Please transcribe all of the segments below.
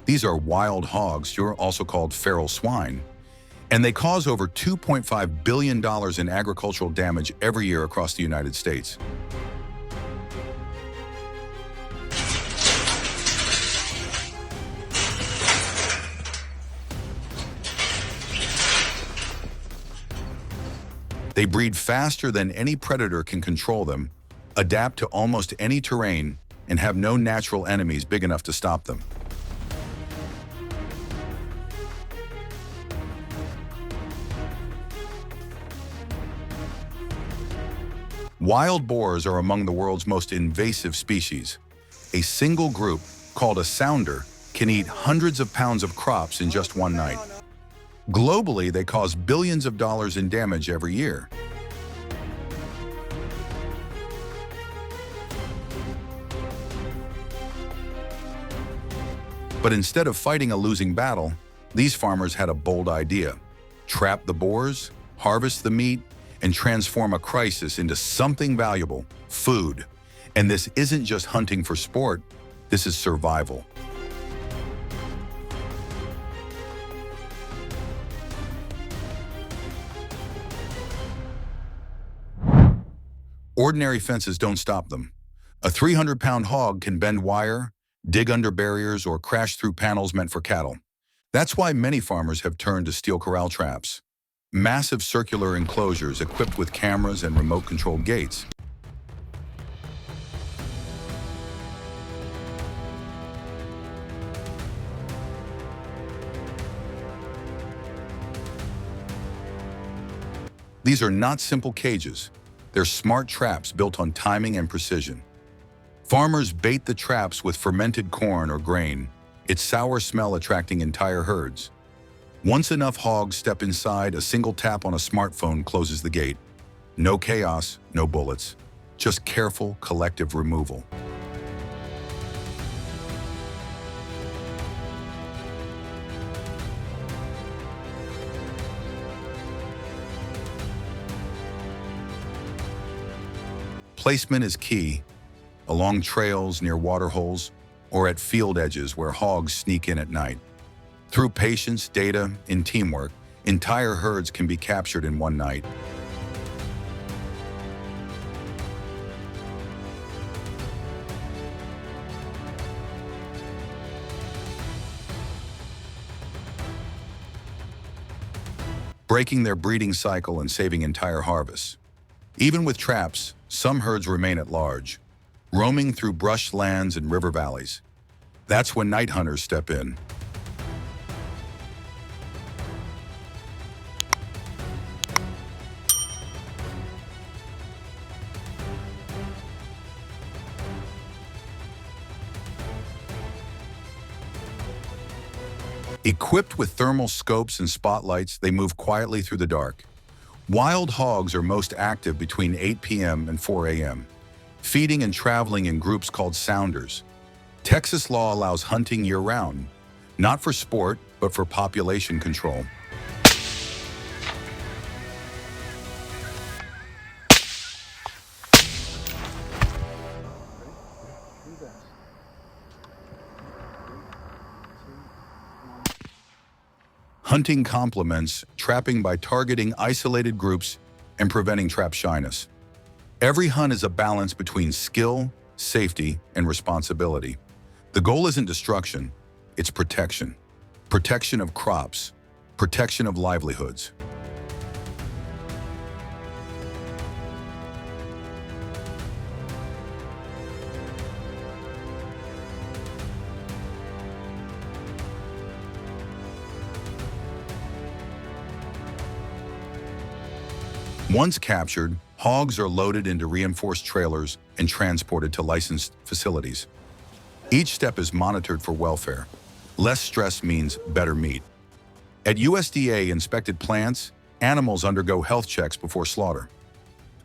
These are wild hogs, also called feral swine, and they cause over $2.5 billion in agricultural damage every year across the United States. They breed faster than any predator can control them, adapt to almost any terrain, and have no natural enemies big enough to stop them. Wild boars are among the world's most invasive species. A single group, called a sounder, can eat hundreds of pounds of crops in just one night. Globally, they cause billions of dollars in damage every year. But instead of fighting a losing battle, these farmers had a bold idea: trap the boars, harvest the meat, and transform a crisis into something valuable: food. And this isn't just hunting for sport, this is survival. Ordinary fences don't stop them. A 300-pound hog can bend wire, dig under barriers, or crash through panels meant for cattle. That's why many farmers have turned to steel corral traps, massive circular enclosures equipped with cameras and remote-controlled gates. These are not simple cages. They're smart traps built on timing and precision. Farmers bait the traps with fermented corn or grain, its sour smell attracting entire herds. Once enough hogs step inside, a single tap on a smartphone closes the gate. No chaos, no bullets, just careful, collective removal. Placement is key, along trails near water holes or at field edges where hogs sneak in at night. Through patience, data, and teamwork, entire herds can be captured in one night. Breaking their breeding cycle and saving entire harvests. Even with traps, some herds remain at large, roaming through brush lands and river valleys. That's when night hunters step in. Equipped with thermal scopes and spotlights, they move quietly through the dark. Wild hogs are most active between 8 p.m. and 4 a.m., feeding and traveling in groups called sounders. Texas law allows hunting year-round, not for sport, but for population control. Hunting complements trapping by targeting isolated groups and preventing trap shyness. Every hunt is a balance between skill, safety, and responsibility. The goal isn't destruction, it's protection. Protection of crops, protection of livelihoods. Once captured, hogs are loaded into reinforced trailers and transported to licensed facilities. Each step is monitored for welfare. Less stress means better meat. At USDA-inspected plants, animals undergo health checks before slaughter.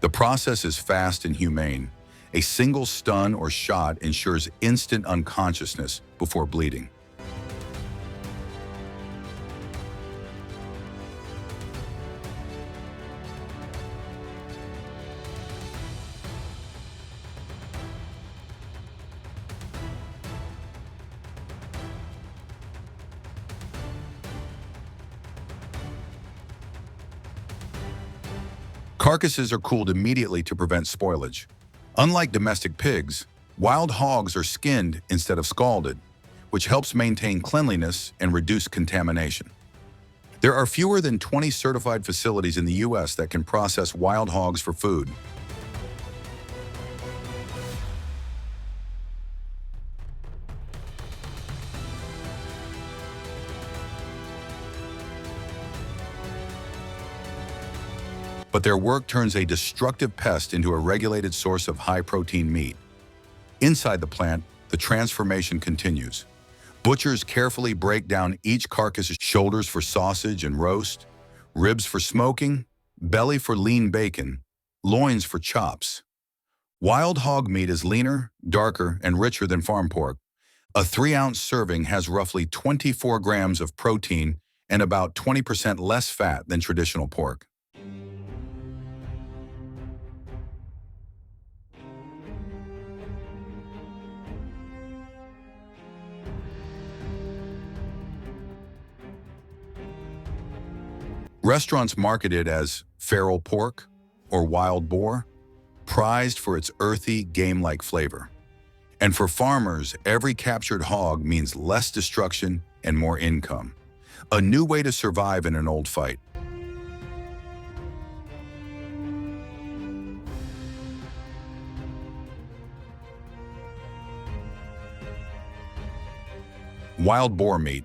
The process is fast and humane. A single stun or shot ensures instant unconsciousness before bleeding. Carcasses are cooled immediately to prevent spoilage. Unlike domestic pigs, wild hogs are skinned instead of scalded, which helps maintain cleanliness and reduce contamination. There are fewer than 20 certified facilities in the U.S. that can process wild hogs for food. But their work turns a destructive pest into a regulated source of high-protein meat. Inside the plant, the transformation continues. Butchers carefully break down each carcass's shoulders for sausage and roast, ribs for smoking, belly for lean bacon, loins for chops. Wild hog meat is leaner, darker, and richer than farm pork. A 3-ounce serving has roughly 24 grams of protein and about 20% less fat than traditional pork. Restaurants market it as feral pork or wild boar, prized for its earthy, game-like flavor. And for farmers, every captured hog means less destruction and more income. A new way to survive in an old fight. Wild boar meat.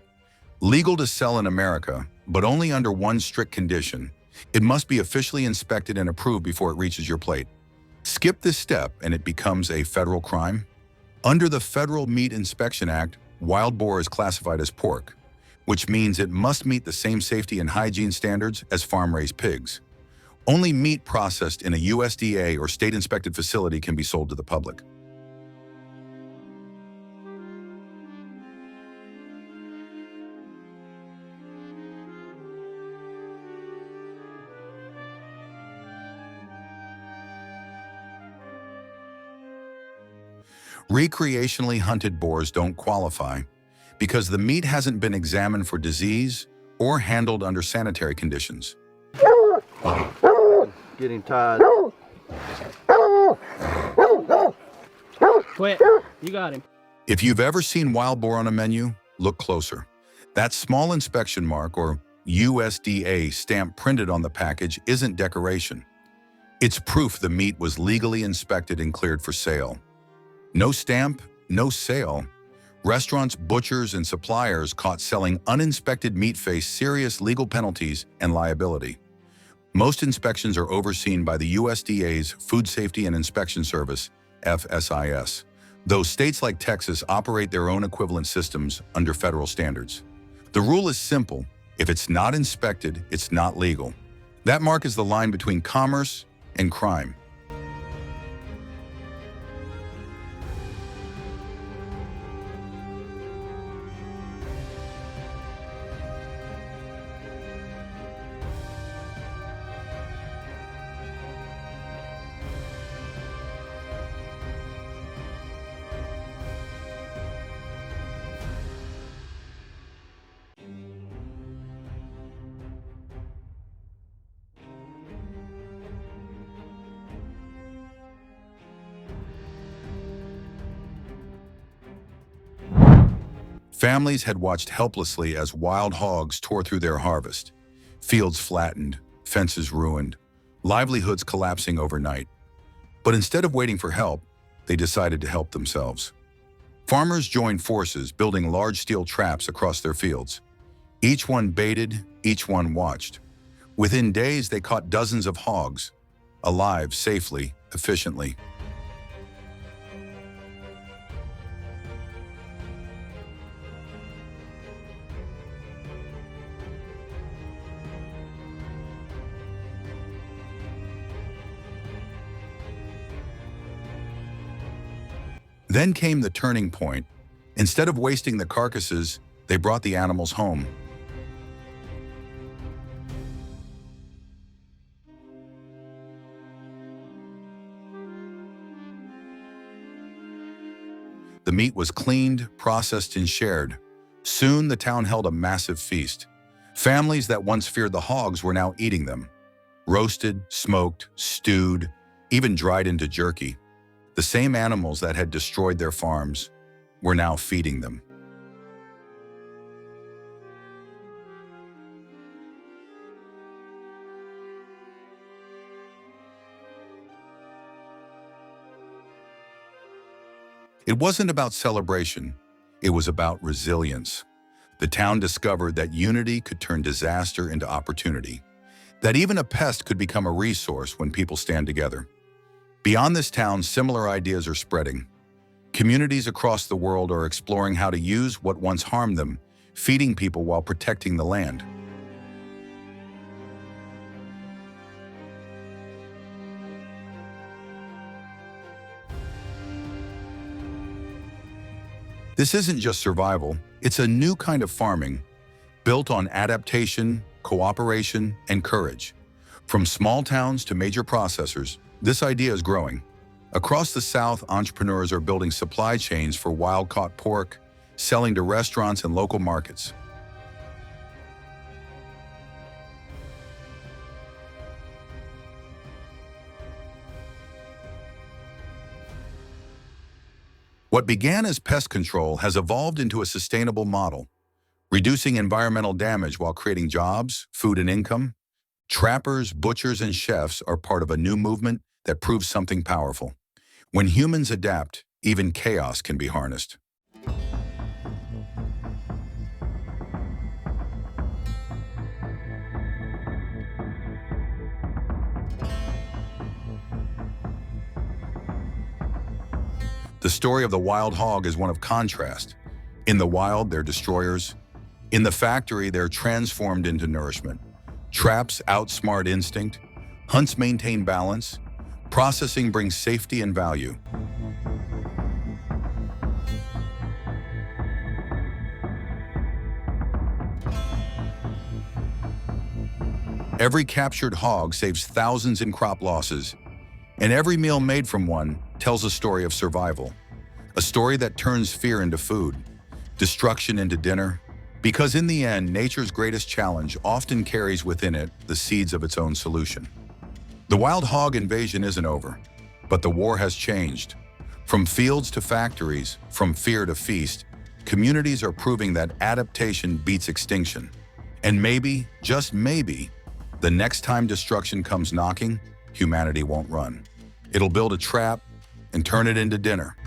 Legal to sell in America, but only under one strict condition. It must be officially inspected and approved before it reaches your plate. Skip this step and it becomes a federal crime. Under the Federal Meat Inspection Act, wild boar is classified as pork, which means it must meet the same safety and hygiene standards as farm-raised pigs. Only meat processed in a USDA or state-inspected facility can be sold to the public. Recreationally hunted boars don't qualify because the meat hasn't been examined for disease or handled under sanitary conditions. Getting tired. Quit. You got him. If you've ever seen wild boar on a menu, look closer. That small inspection mark or USDA stamp printed on the package isn't decoration. It's proof the meat was legally inspected and cleared for sale. No stamp, no sale. Restaurants, butchers, and suppliers caught selling uninspected meat face serious legal penalties and liability. Most inspections are overseen by the USDA's Food Safety and Inspection Service, FSIS, though states like Texas operate their own equivalent systems under federal standards. The rule is simple. If it's not inspected, it's not legal. That mark is the line between commerce and crime. Families had watched helplessly as wild hogs tore through their harvest. Fields flattened, fences ruined, livelihoods collapsing overnight. But instead of waiting for help, they decided to help themselves. Farmers joined forces, building large steel traps across their fields. Each one baited, each one watched. Within days, they caught dozens of hogs, alive safely, efficiently. Then came the turning point. Instead of wasting the carcasses, they brought the animals home. The meat was cleaned, processed, and shared. Soon, the town held a massive feast. Families that once feared the hogs were now eating them. Roasted, smoked, stewed, even dried into jerky. The same animals that had destroyed their farms were now feeding them. It wasn't about celebration, it was about resilience. The town discovered that unity could turn disaster into opportunity, that even a pest could become a resource when people stand together. Beyond this town, similar ideas are spreading. Communities across the world are exploring how to use what once harmed them, feeding people while protecting the land. This isn't just survival, it's a new kind of farming, built on adaptation, cooperation, and courage. From small towns to major processors, this idea is growing. Across the South, entrepreneurs are building supply chains for wild-caught pork, selling to restaurants and local markets. What began as pest control has evolved into a sustainable model, reducing environmental damage while creating jobs, food, and income. Trappers, butchers, and chefs are part of a new movement that proves something powerful. When humans adapt, even chaos can be harnessed. The story of the wild hog is one of contrast. In the wild, they're destroyers. In the factory, they're transformed into nourishment. Traps outsmart instinct. Hunts maintain balance. Processing brings safety and value. Every captured hog saves thousands in crop losses, and every meal made from one tells a story of survival. A story that turns fear into food, destruction into dinner, because in the end, nature's greatest challenge often carries within it the seeds of its own solution. The wild hog invasion isn't over, but the war has changed. From fields to factories, from fear to feast, communities are proving that adaptation beats extinction. And maybe, just maybe, the next time destruction comes knocking, humanity won't run. It'll build a trap and turn it into dinner.